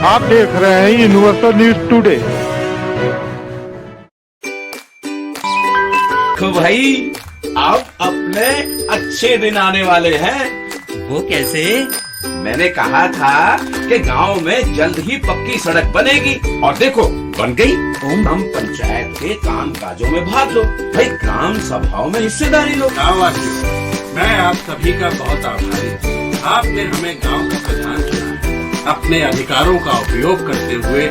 आप देख रहे हैं यूनिवर्सल न्यूज टुडे। तो भाई अब अपने अच्छे दिन आने वाले हैं। वो कैसे? मैंने कहा था कि गांव में जल्द ही पक्की सड़क बनेगी और देखो बन गई। हम पंचायत के काम काजों में भाग लो भाई, ग्राम सभाओं में हिस्सेदारी लो। गाँववासियों, मैं आप सभी का बहुत आभारी हूँ। आपने हमें गांव का प्रधान चुना है। अपने अधिकारों का उपयोग करते हुए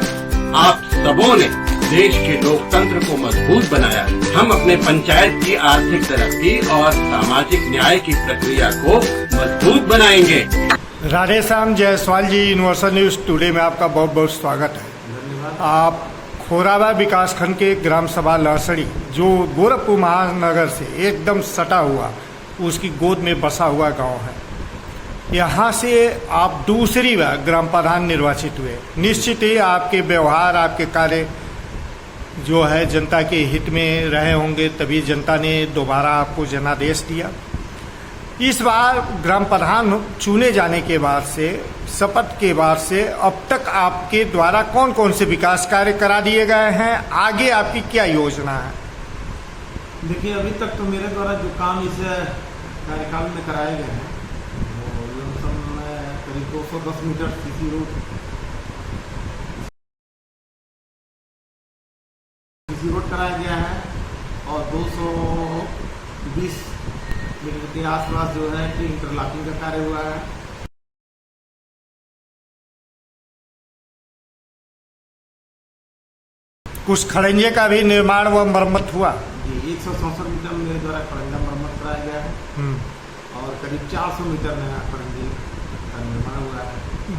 आप सबों ने देश के लोकतंत्र को मजबूत बनाया। हम अपने पंचायत की आर्थिक तरक्की और सामाजिक न्याय की प्रक्रिया को मजबूत बनाएंगे। राधे श्याम जायसवाल जी, यूनिवर्सल न्यूज टुडे में आपका बहुत बहुत स्वागत है। आप खोराबाद विकास खंड के ग्राम सभा लहसड़ी, जो गोरखपुर महानगर से एकदम सटा हुआ, उसकी गोद में बसा हुआ गांव है। यहाँ से आप दूसरी बार ग्राम प्रधान निर्वाचित हुए। निश्चित ही आपके व्यवहार, आपके कार्य जो है जनता के हित में रहे होंगे, तभी जनता ने दोबारा आपको जनादेश दिया। इस बार ग्राम प्रधान चुने जाने के बाद से, शपथ के बाद से अब तक आपके द्वारा कौन कौन से विकास कार्य करा दिए गए हैं? आगे आपकी क्या योजना है? देखिए, अभी तक तो मेरे द्वारा जो काम इस कार्यकाल में कराए गए हैं, करीब 210 मीटर सीसी रोड कराया गया है और 220 मीटर के आसपास जो है कि इंटरलॉकिंग का कार्य हुआ है। कुछ खड़ंजे का भी निर्माण व मरम्मत हुआ जी। 164 मीटर मेरे द्वारा खड़ंजा मरम्मत कराया गया है और करीब 400 मीटर नया खड़ंजे का निर्माण हुआ है।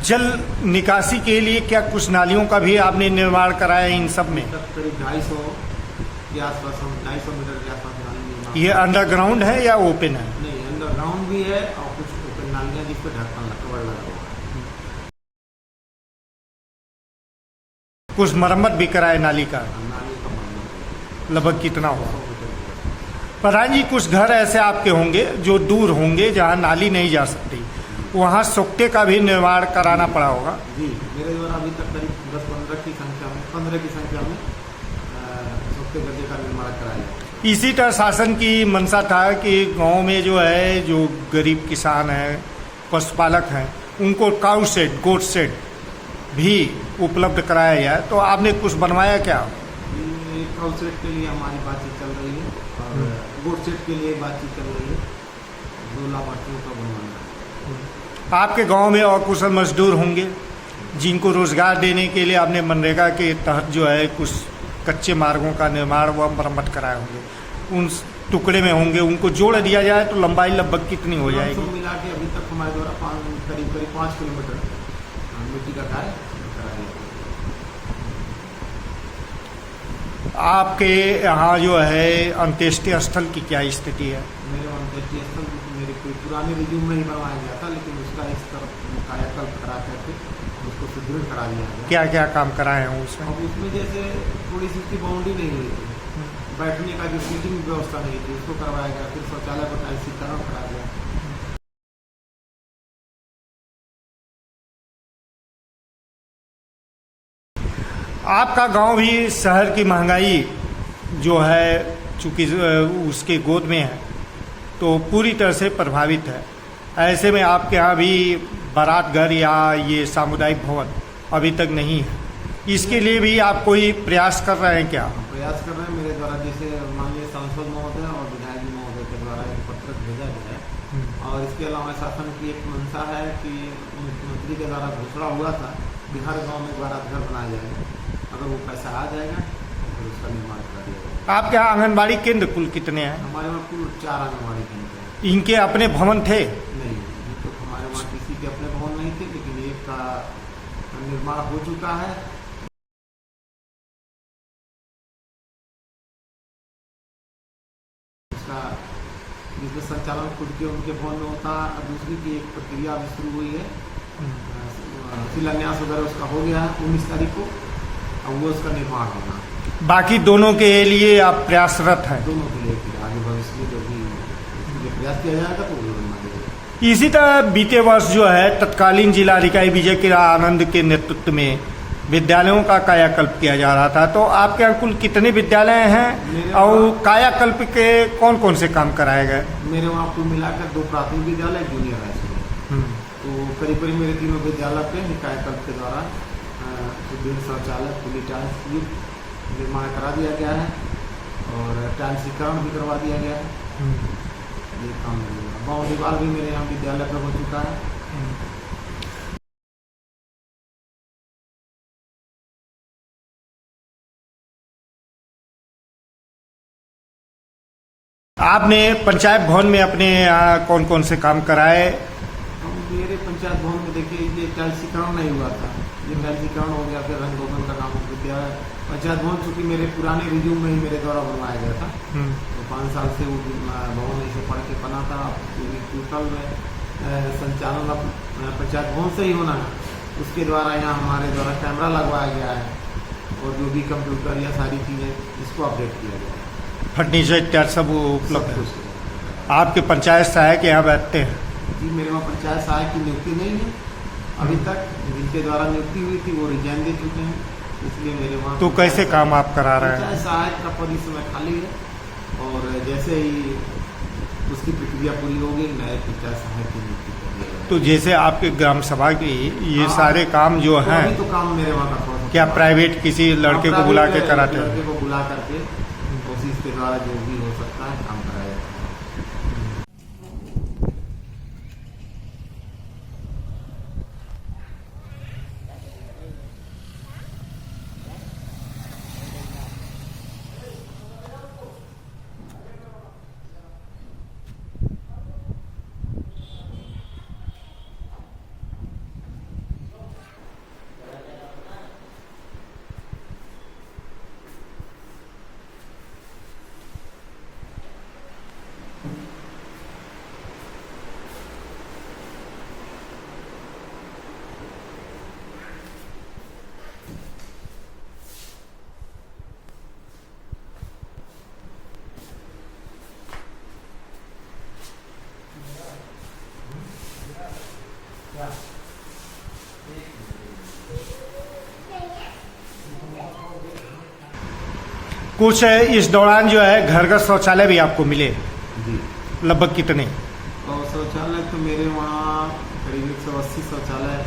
जल निकासी के लिए क्या कुछ नालियों का भी आपने निर्माण कराया इन सब में? करीब 250 के आसपास, 250 मीटर के आसपास नाली निर्माण। ये अंडरग्राउंड है या ओपन है? नहीं, अंडरग्राउंड भी है और कुछ ओपन नालियाँ जिस पर ढक्कन कवर लगा हुआ है। कुछ मरम्मत भी कराए नाली का? नाली का मरम्मत लगभग कितना हुआ? प्रधान जी, कुछ घर ऐसे आपके होंगे जो दूर होंगे, जहाँ नाली नहीं जा सकती, वहाँ सोक्टे का भी निर्माण कराना पड़ा होगा। जी, मेरे द्वारा अभी तक करीब 10-15 की संख्या में सोक्टे गड्ढे का निर्माण कराया गया। इसी तरह शासन की मंशा था कि गांव में जो है, जो गरीब किसान हैं, पशुपालक हैं, उनको काऊ शेड, गोट शेड भी उपलब्ध कराया जाए, तो आपने कुछ बनवाया क्या? ये काऊ शेड के लिए हमारी बातचीत चल रही है और गोट शेड के लिए बातचीत चल रही है। 2 लाभार्थियों का बनवाना है। आपके गांव में और कुशल मजदूर होंगे जिनको रोजगार देने के लिए आपने मनरेगा के तहत जो है कुछ कच्चे मार्गों का निर्माण व मरम्मत कराए होंगे। उन टुकड़े में होंगे, उनको जोड़ दिया जाए तो लंबाई लगभग कितनी हो जाएगी? मिला के अभी तक हमारे द्वारा करीब 5 किलोमीटर मिट्टी का कार्य कराया गया। आपके यहाँ जो है अंत्येष्टि स्थल की क्या स्थिति है? मेरे अंत्येष्टि स्थल मेरे कोई पुराने रिज्यूम में ही बनवाया गया था, लेकिन उसका इस तरफ कायाकल्प करा करके उसको सुदृढ़ करा दिया गया। क्या क्या काम कराए हैं उसमें? अब उसमें जैसे थोड़ी सी उसकी बाउंड्री नहीं हुई थी, बैठने का जो सीटिंग व्यवस्था नहीं थी, उसको करवाया गया। फिर शौचालय का टाइल्सीकरण करा गया। आपका गांव भी शहर की महंगाई जो है चूँकि उसके गोद में है, तो पूरी तरह से प्रभावित है। ऐसे में आपके यहाँ भी बारात घर या ये सामुदायिक भवन अभी तक नहीं है, इसके लिए भी आप कोई प्रयास कर रहे हैं क्या? प्रयास कर रहे हैं। मेरे द्वारा जैसे माननीय सांसद महोदय और विधायक महोदय के द्वारा एक पत्र भेजा गया है और इसके अलावा शासन की एक मंशा है कि मुख्यमंत्री के द्वारा घोषणा हुआ था कि हर गाँव में बारात घर बनाया जाएगा। अगर वो पैसा आ जाएगा तो फिर उसका निर्माण करा दिया जाएगा। आपके यहाँ आंगनबाड़ी केंद्र कुल कितने हैं? हमारे वहाँ कुल 4 आंगनबाड़ी केंद्र हैं। इनके अपने भवन थे? नहीं, तो हमारे वहाँ किसी के अपने भवन नहीं थे, लेकिन एक का निर्माण हो चुका है। इसका जिसमें संचालन खुद के उनके भवन में होता है। दूसरी की एक प्रक्रिया अभी शुरू हुई है, शिलान्यास वगैरह उसका हो गया है 19 तारीख को, अब वो उसका निर्माण होना। बाकी दोनों के लिए आप प्रयासरत हैं? दोनों के लिए आगे भविष्य में जो भी प्रयास किया जाएगा तो वो इसी तरह बीते वर्ष जो है तत्कालीन जिलाधिकारी विजय किरण आनंद के नेतृत्व में विद्यालयों का कायाकल्प किया जा रहा था। तो आपके यहाँ कुल कितने विद्यालय हैं और कायाकल्प के कौन कौन से काम कराए गए? मेरे वहाँ कुल मिलाकर 2 प्राथमिक विद्यालय, जूनियर हाई स्कूल, तो करीब करीब मेरे 3 विद्यालय पे कायाकल्प के द्वारा सुदृढ़ शौचालय, खुली टाइल्स निर्माण करा दिया गया है और टाइल्सीकरण भी करवा दिया गया है। ये काम बाउंड दीवार भी मेरे यहाँ विद्यालय पर हो चुका है। आपने पंचायत भवन में अपने यहाँ कौन कौन से काम कराए? मेरे पंचायत भवन में देखिए ये टाइल्सीकरण नहीं हुआ था, ये टाइल्सीकरण हो गया, फिर रंग रोगन का काम हो गया। पंचायत भवन चूँकि मेरे पुराने रिज्यूम में ही मेरे द्वारा बनवाया गया था, तो 5 साल से वो भवन ऐसे पढ़ के बना था। टोटल संचालन अब पंचायत भवन से ही होना है, उसके द्वारा यहाँ हमारे द्वारा कैमरा लगवाया गया है और जो भी कंप्यूटर या सारी चीज़ें इसको अपडेट किया गया है। फर्नीचर इत्यादि सब उपलब्ध है। आपके पंचायत सहायक यहाँ बैठते हैं? जी, मेरे वहाँ पंचायत सहायक की नियुक्ति नहीं है अभी तक। जिनके द्वारा नियुक्ति हुई थी वो रिजाइन दे चुके हैं, इसलिए मेरे वहाँ तो कैसे काम आप करा रहे हैं? पंचायत सहायक का पद इस समय खाली है और जैसे ही उसकी प्रक्रिया पूरी होगी नए पंचायत सहायक की नियुक्ति कर दी जाएगी। तो जैसे आपके ग्राम सभा की ये सारे काम जो तो हैं, अभी तो काम मेरे वहाँ का थोड़ा क्या प्राइवेट किसी लड़के को बुला के कराते हैं? लड़के को बुला करके कोशिश के द्वारा जो भी हो सकता है काम कराया जाता है। कुछ इस दौरान जो है घरगत शौचालय भी आपको मिले? जी, लगभग कितने? और शौचालय तो मेरे वहाँ करीब 180 शौचालय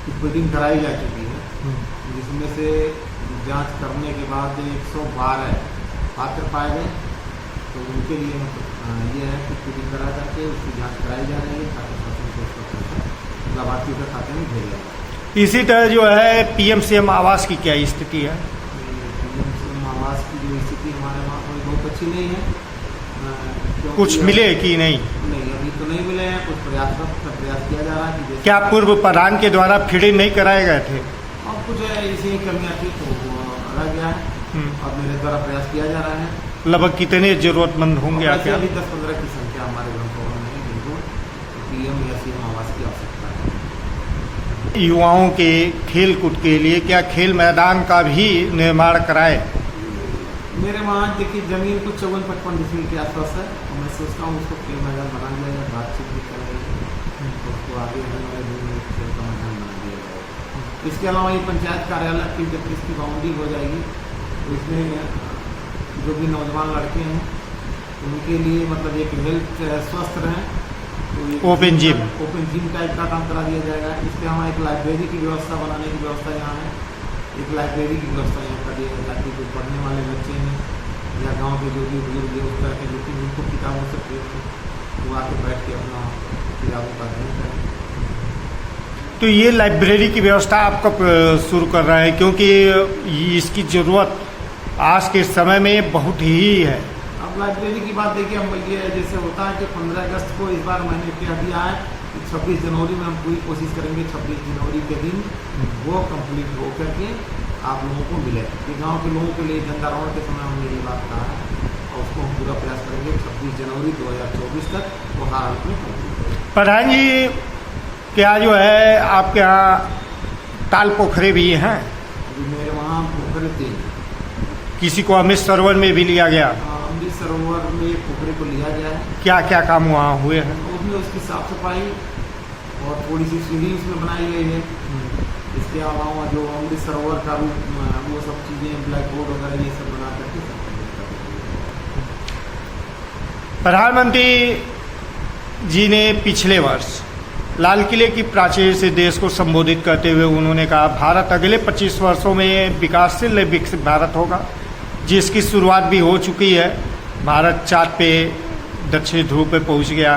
की फिटिंग कराई जा चुकी है, जिसमें से जांच करने के बाद 112 पात्र पाए गए। तो उनके लिए मतलब ये है कि फिटिंग करा करके उसकी जांच कराई जा रही है ताकि शासन को उसका पैसा लाभार्थियों के खाते में भेजा जाए। इसी तरह जो है पीएम-सीएम आवास की क्या स्थिति है? पीएम आवास की जो स्थिति हमारे वहाँ कोई बहुत अच्छी नहीं है। कुछ मिले कि नहीं? नहीं, अभी तो नहीं मिले हैं। कुछ प्रयास किया जा रहा है कि क्या पूर्व प्रधान के द्वारा फीडिंग नहीं कराए गए थे? और कुछ ऐसी कमियाँ थी तो वो रह गया है। अब मेरे द्वारा प्रयास किया जा रहा है। लगभग कितने जरूरतमंद होंगे आपके? अभी 10-15 की संख्या हमारे ग्राम में है जिनको पीएम या सीएम आवास की आवश्यकता है। युवाओं के खेल कूद के लिए क्या खेल मैदान का भी निर्माण कराए? मेरे वहाँ देखिए जमीन कुछ 54-55 डिसमिल के आसपास है और मैं सोचता हूँ उसको खेल मैदान बना दिया जाए। बातचीत भी कर रही है तो उसको आगे आने वाले दिन में खेल का मैदान बना दिया जाए। इसके अलावा ये पंचायत कार्यालय की जब इसकी बाउंड्री हो जाएगी तो इसमें जो भी नौजवान लड़के हैं उनके लिए मतलब एक हेल्थ स्वस्थ रहें तो ओपन जिम टाइप का काम करा दिया जाएगा। इसके अलावा एक लाइब्रेरी की व्यवस्था बनाने की व्यवस्था यहाँ है। एक लाइब्रेरी की व्यवस्था यहाँ कर दिया जाए ताकि जो पढ़ने वाले बच्चे हैं या गांव के जो भी बुजुर्ग है उस तरह के जो कि उनको किताबों से प्रेरित हो वो आके बैठ के अपना किताबों का अध्ययन करें। तो ये लाइब्रेरी की व्यवस्था आप कब शुरू कर रहे हैं? क्योंकि इसकी ज़रूरत आज के समय में बहुत ही है। अब लाइब्रेरी की बात देखिए, हम ये जैसे होता है कि 15 अगस्त को इस बार मैंने क्या दिया है कि 26 जनवरी में हम पूरी कोशिश करेंगे 26 जनवरी के दिन वो कंप्लीट हो करके आप लोगों को मिले। कि गांव के लोगों के लिए जनतारण के समय हमने ये बात कहा है और उसको हम पूरा प्रयास करेंगे 26 जनवरी 2024 तक वो हर हाल में कंप्लीट हो। प्रधान जी, क्या जो है आपके यहाँ ताल पोखरे भी हैं? मेरे वहाँ पोखरे 3। किसी को अमृत सरोवर में भी लिया गया? अमृत सरोवर में एक पोखरे को लिया गया है। क्या क्या काम वहाँ हुए हैं? उसमें उसकी साफ सफाई और थोड़ी सी सीढ़ी उसमें बनाई गई है। इसके अलावा जो अमृत सरोवर का रूप वो सब चीज़ें ब्लैक बोर्ड वगैरह ये सब बना करके प्रधानमंत्री जी ने पिछले वर्ष लाल किले की प्राचीर से देश को संबोधित करते हुए उन्होंने कहा, भारत अगले 25 वर्षों में विकासशील विकसित भारत होगा, जिसकी शुरुआत भी हो चुकी है। भारत चाँद पे, दक्षिण ध्रुव पे पहुंच गया,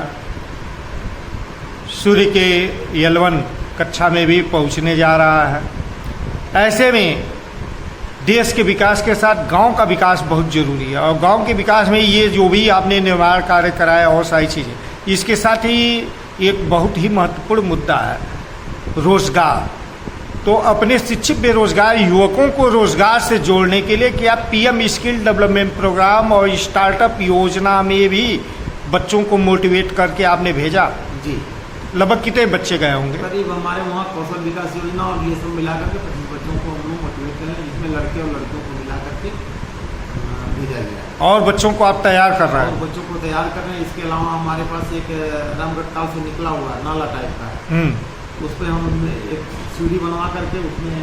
सूर्य के यलवन कक्षा में भी पहुंचने जा रहा है। ऐसे में देश के विकास के साथ गांव का विकास बहुत जरूरी है, और गांव के विकास में ये जो भी आपने निर्माण कार्य कराया और सारी चीज़ें, इसके साथ ही एक बहुत ही महत्वपूर्ण मुद्दा है रोजगार। तो अपने शिक्षित बेरोजगार युवकों को रोजगार से जोड़ने के लिए क्या पीएम स्किल डेवलपमेंट प्रोग्राम और स्टार्टअप योजना में भी बच्चों को मोटिवेट करके आपने भेजा? जी, लगभग कितने बच्चे गए होंगे? करीब हमारे वहाँ कौशल विकास योजना और ये सब मिला करके 25 बच्चों को हम लोग मोटिवेट करें, जिसमें लड़के और लड़कियों को मिला करके भेजा गया। और बच्चों को आप तैयार कर रहे और हैं? बच्चों को तैयार कर रहे हैं। इसके अलावा हमारे पास एक रामगढ़ ताल से निकला हुआ है, नाला टाइप का है, उस पर हम एक सीढ़ी बनवा करके उसमें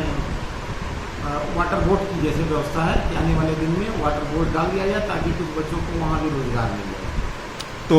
वाटर बोट की जैसे व्यवस्था है कि आने वाले दिन में वाटर बोट डाल दिया जाए ताकि कुछ बच्चों को वहाँ भी रोजगार मिल जाए। तो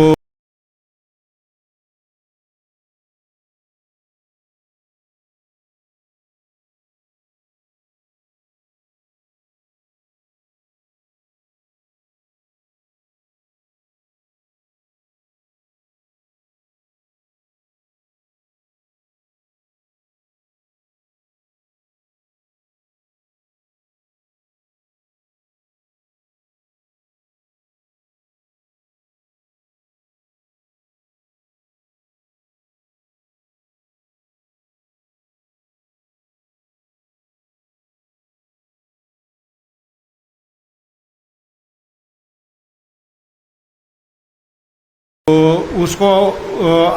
उसको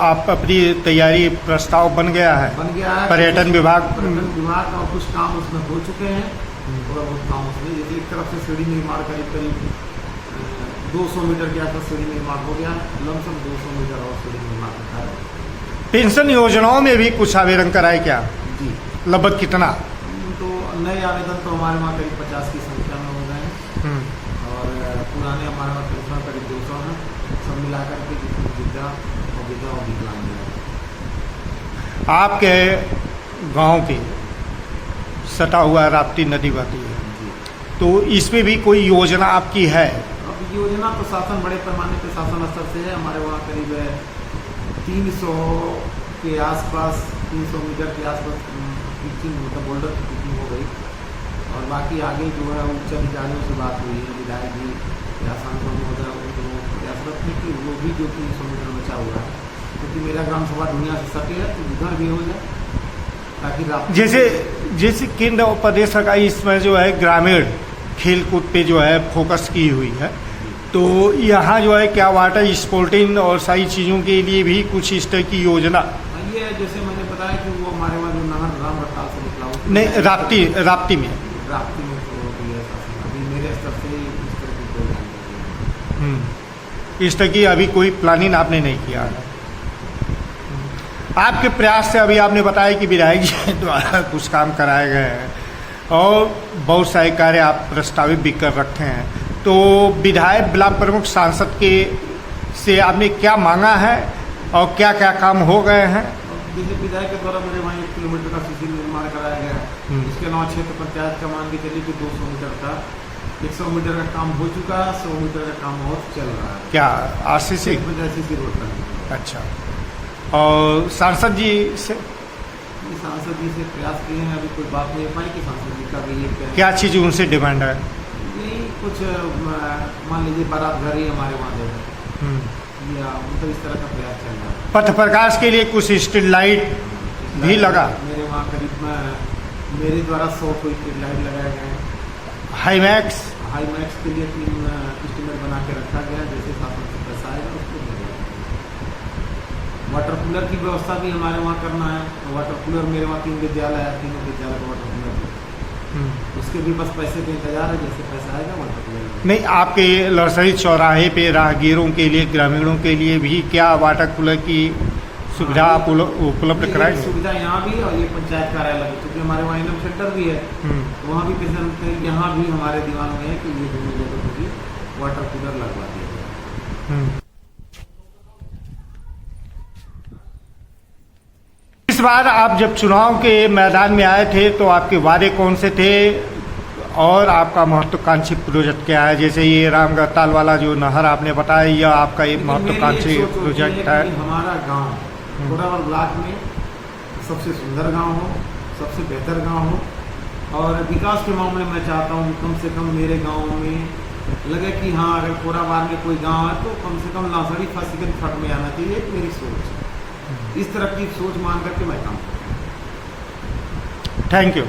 आप अपनी तैयारी प्रस्ताव बन गया है? बन गया है। पर्यटन विभाग का कुछ काम उसमें हो चुके हैं, थोड़ा बहुत काम उसमें, जैसे एक तरफ से सीढ़ी निर्माण करीब 200 मीटर के आसपास सीढ़ी निर्माण हो गया, लमसम 200 मीटर और सीढ़ी निर्माण होता है। पेंशन योजनाओं में भी कुछ आवेदन कराए क्या? जी, लगभग कितना? तो नए आवेदन तो हमारे वहाँ करीब 50 की संख्या में हो गए हैं, और पुराने हमारे वहाँ पेंशन करीब 200 हैं, सब मिलाकर के जिसमें विद्या और विकलांग है। आपके गांव के सटा हुआ राप्ती नदी बहती है, तो इसमें भी कोई योजना आपकी है? अब योजना तो शासन बड़े पैमाने पे शासन स्तर से है। हमारे वहाँ करीब 300 के आसपास, 300 मीटर के आसपास पिचिंग, मतलब बोल्डर की पिचिंग हो गई, और बाकी आगे जो है उच्च अधिकारियों से बात हुई है, विधायक जी या सांसद महोदय प्रयासरत है कि वो भी जो 300 मीटर बचा हुआ है, क्योंकि मेरा ग्राम सभा दुनिया से सटे है, तो उधर भी हो जाए ताकि जैसे केंद्र और प्रदेश सरकार इसमें जो है ग्रामीण खेल कूद पे जो है फोकस की हुई है, तो यहाँ जो है क्या वाटर स्पोर्टिंग और सारी चीज़ों के लिए भी कुछ इस तरह की योजना? ये जैसे मैंने बताया कि वो हमारे वहाँ जो नहर रामगढ़ ताल से निकला हुआ नहीं, राप्ती में तो भी है शासन। अभी मेरे स्तर से इस तरह की कोई जानकारी नहीं। इस तरह की अभी कोई प्लानिंग आपने नहीं किया है? आपके प्रयास से अभी आपने बताया कि विधायक जी द्वारा कुछ काम कराए गए हैं और बहुत सारे कार्य आप प्रस्तावित भी कर रखे हैं, तो विधायक ब्लॉक प्रमुख सांसद के से आपने क्या मांगा है और क्या क्या काम हो गए हैं? जैसे विधायक के द्वारा मेरे वहाँ 1 किलोमीटर का सीसी निर्माण कराया गया है। इसके अलावा क्षेत्र पंचायत का मान के चलिए कि 200 मीटर का, 100 मीटर का काम हो चुका है, 100 मीटर का काम और चल रहा है। क्या आरसीसी पंचायत रोड का? अच्छा। और सांसद जी से सांसद जी से प्रयास किए हैं, अभी कोई बात नहीं हो पाई कि सांसद जी का भी ये क्या चीज़ उनसे डिमांड है? नहीं, कुछ मान लीजिए बारात घर ही हमारे वहाँ दे रहे, या मतलब इस तरह का प्रयास चल रहा है। पथ प्रकाश के लिए कुछ स्ट्रीट लाइट भी लगा? मेरे वहाँ करीब मेरे द्वारा 100 कोई स्ट्रीट लाइट लगाए गए हैं। हाई मैक्स के लिए 3 एस्टीमेट बना के रखा गया, जैसे शासन से पैसा आएगा उसको वाटर कूलर की व्यवस्था भी हमारे वहाँ करना है। वाटर कूलर मेरे वहाँ 3 विद्यालय है, तीनों विद्यालय का वाटर कूलर उसके भी बस पैसे का इंतजार है, जैसे पैसा आएगा वहाँ तक लेंगे। नहीं, आपके लड़सड़ी चौराहे पे राहगीरों के लिए, ग्रामीणों के लिए भी क्या वाटर कूलर की सुविधा आप उपलब्ध ये कराएंगे? सुविधा यहाँ भी और ये पंचायत कार्यालय भी, क्योंकि हमारे वहाँ इनम सेंटर भी है, तो वहाँ भी पेशेंट, यहाँ भी हमारे दीवान में है कि ये दोनों जगह पर भी वाटर कूलर लगवा दिया जाए। इस बार आप जब चुनाव के मैदान में आए थे तो आपके वादे कौन से थे और आपका महत्वाकांक्षी प्रोजेक्ट क्या है? जैसे ये रामगढ़ ताल वाला जो नहर आपने बताया, यह आपका एक महत्वाकांक्षी प्रोजेक्ट है। हमारा गांव कोरावल ब्लॉक में सबसे सुंदर गांव हो, सबसे बेहतर गांव हो, और विकास के मामले में चाहता हूँ कि कम से कम मेरे गांव में लगे कि हाँ, अगर कोराबार में कोई गांव है तो कम से कम लासड़ी फर्स्ट सेकंड थर्ड में आना चाहिए। मेरी सोच है, इस तरह की सोच मान करके मैं काम करता हूँ। Thank you.